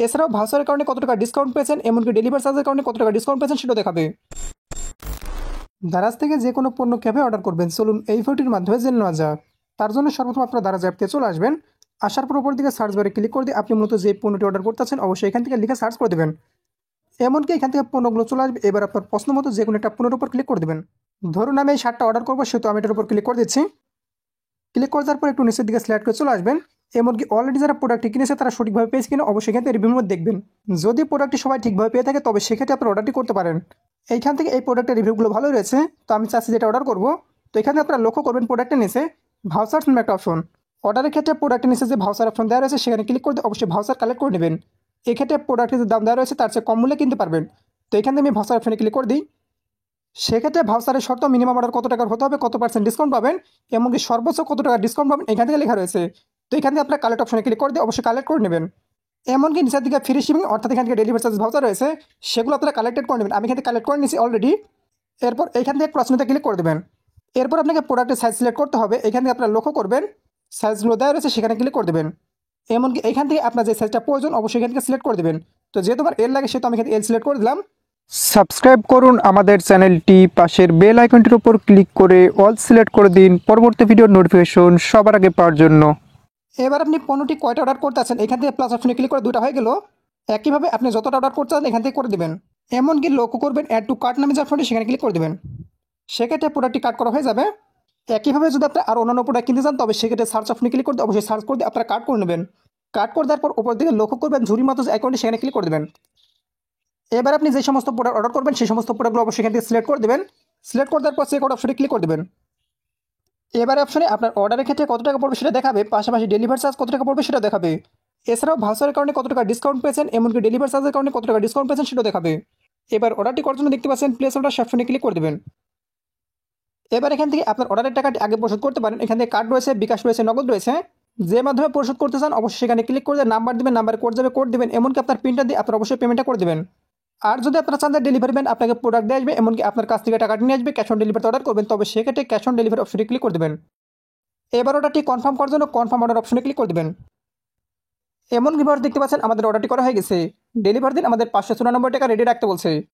এছাড়াও ভাউচারের কারণে কত টাকা ডিসকাউন্ট পেয়েছেন, এমনকি ডেলিভারি চার্জের কারণে কত টাকা ডিসকাউন্ট পেয়েছেন সেটাও দেখাবে। দারাজ থেকে যে কোনো পণ্য কীভাবে অর্ডার করবেন চলুন এই ভিডিওটির মাধ্যমে জেনে নেওয়া যাক। তার জন্য সর্বপ্রথম আপনারা দারাজ অ্যাপতে চলে আসবেন। আসার পর উপর দিকে সার্চ বারে ক্লিক করে দিয়ে আপনি মূলত যে পণ্যটি অর্ডার করতেছেন অবশ্যই এখান থেকে লিখে সার্চ করে দেবেন। এমনকি এখান থেকে পণ্যগুলো চলে আসবে। এবার আপনার পছন্দ মতো যে কোনো একটা পণ্যের উপর ক্লিক করে দেবেন। ধরুন আমি এই শার্টটা অর্ডার করবো, সেহেতু আমি এটার উপর ক্লিক করে দিচ্ছি। ক্লিক করে দেওয়ার পর একটু নিচের দিকে স্লাইড করে চলে আসবেন। এমনকি অলরেডি যারা প্রোডাক্টটি কিনেছে তারা সঠিকভাবে পেয়েছে কিনা অবশ্যই এখান থেকে রিভিউর মধ্যে দেখবেন। যদি প্রোডাক্টটি সবাই ঠিকভাবে পেয়ে থাকে তবে সেক্ষেত্রে আপনার অর্ডারটি করতে পারেন। এইখান থেকে এই প্রোডাক্টের রিভিউগুলো ভালো রয়েছে, তো আমি চাচ্ছি যেটা অর্ডার করবো। তো এখানে আপনারা লক্ষ্য করবেন প্রোডাক্টের নিচে ভাউচার নামে একটা অপশন। অর্ডারের ক্ষেত্রে প্রোডাক্টের নিচে যে ভাউচার অপশন দেওয়া রয়েছে সেখানে ক্লিক করে অবশ্যই ভাউচার কালেক্ট করে নেবেন। এক্ষেত্রে প্রোডাক্টের যে দাম দেওয়া রয়েছে তার চেয়ে কম মূল্যে কিনতে পারবেন। তো এখান থেকে আমি ভাউচার অপশনে ক্লিক করে দিই। সেক্ষেত্রে ভাউচারের শর্ত মিনিমাম অর্ডার কত টাকার হতে হবে, কত পার্সেন্ট ডিসকাউন্ট পাবেন, এমনকি সর্বোচ্চ কত টাকা ডিসকাউন্ট পাবেন এখান থেকে লেখা রয়েছে। তো এখান থেকে আপনার কালেক্ট অপশনে ক্লিক করে দিয়ে অবশ্যই কালেক্ট করে নেবেন। এমনকি নিচের দিকে ফ্রি শিপিং অর্থাৎ এখান থেকে ডেলিভারি চার্জ ভাউচার রয়েছে, সেগুলো আপনারা কালেক্টেড করে নেবেন। আমি এখান থেকে কালেক্ট করে নিয়েছি অলরেডি। এরপর এইখান থেকে প্রশ্নতে ক্লিক করে দেবেন। এরপর আপনাকে প্রোডাক্টের সাইজ সিলেক্ট করতে হবে। এখান থেকে আপনারা লক্ষ্য করবেন সাইজগুলো দেওয়া রয়েছে, সেখানে ক্লিক করে দেবেন। এমনকি এইখান থেকে আপনার যে সাইজটা প্রয়োজন অবশ্যই এখান থেকে সিলেক্ট করে দেবেন। তো যেহেতু আমার এল লাগে সেহেতু আমি এখান থেকে এল সিলেক্ট করে দিলাম। সাবস্ক্রাইব করুন আমাদের চ্যানেলটি, পাশের বেল আইকনটির উপর ক্লিক করে অল সিলেক্ট করে দিন পরবর্তী ভিডিওর নোটিফিকেশন সবার আগে পাওয়ার জন্য। এবার আপনি পণ্যটি কয়টা অর্ডার করতে আছেন এখান থেকে প্লাস অপশনে ক্লিক করে দুটো হয়ে গেল। একইভাবে আপনি যতটা অর্ডার করতে চান এখান থেকে করে দেবেন। এমনকি লক্ষ্য করবেন অ্যাড টু কার্ট নামে যে অপশনটি সেখানে ক্লিক করে দেবেন। সেক্ষেত্রে প্রোডাক্টটি কার্ট করা হয়ে যাবে। একইভাবে যদি আপনি আর অন্যান্য প্রোডাক্ট কিনতে চান তবে সেক্ষেত্রে সার্চ অপশনে ক্লিক করে অবশ্যই সার্চ করে দিয়ে আপনারা কার্ট করে নেবেন। কার্ট করে দেওয়ার পর উপর দিকে লক্ষ্য করবেন ঝুড়ির মতো যে আইকনটি সেখানে ক্লিক করে দেবেন। এবার আপনি যে সমস্ত প্রোডাক্ট অর্ডার করবেন সেই সমস্ত প্রোডাক্টগুলো অবশ্যই এখান থেকে সিলেক্ট করে দেবেন। সিলেক্ট করে দেওয়ার পর চেক আউট অপশনে ক্লিক করে দেবেন। এবার অপশনে আপনার অর্ডারের ক্ষেত্রে কত টাকা পড়বে সেটা দেখাবে, পাশাপাশি ডেলিভারি চার্জ কত টাকা পড়বে সেটা দেখাবে। এছাড়াও ভাউচারের কারণে কত টাকা ডিসকাউন্ট পেয়েছেন, এমনকি ডেলিভারি চার্জের কারণে কত টাকা ডিসকাউন্ট পেয়েছেন সেটা দেখাবে। এবার অর্ডারটি করার জন্য দেখতে পাচ্ছেন প্লেস অর্ডার অপশনে ক্লিক করে দেবেন। এবার এখান থেকে আপনার অর্ডারের টাকাটি আগে পরিশোধ করতে পারেন। এখান থেকে কার্ড রয়েছে, বিকাশ রয়েছে, নগদ রয়েছে। যে মাধ্যমে পরিশোধ করতে চান অবশ্যই সেখানে ক্লিক করে নাম্বার দেবেন, নাম্বারে কোড যাবে, কোড দেবেন, এমনকি আপনার প্রিন্টার দিয়ে আপনার অবশ্যই পেমেন্টটা করে দেবেন। আর যদি আপনারা চান ডেলিভারি ম্যান আপনাকে প্রোডাক্ট দিয়ে আসবে, এমনকি আপনার কাছ থেকে টাকাটি নিয়ে আসবে, ক্যাশ অন ডেলিভারিতে অর্ডার করবেন, তবে সেক্ষেত্রে ক্যাশ অন ডেলিভারি অপশনে ক্লিক করে দেবেন। এবার অর্ডারটি কনফার্ম করার জন্য কনফার্ম অর্ডার অপশনে ক্লিক করে দেবেন। এমনকি দেখতে পাচ্ছেন আমাদের অর্ডারটি করা হয়ে গেছে। ডেলিভারি দিন আমাদের 594 টাকা রেডি রাখতে বলছে।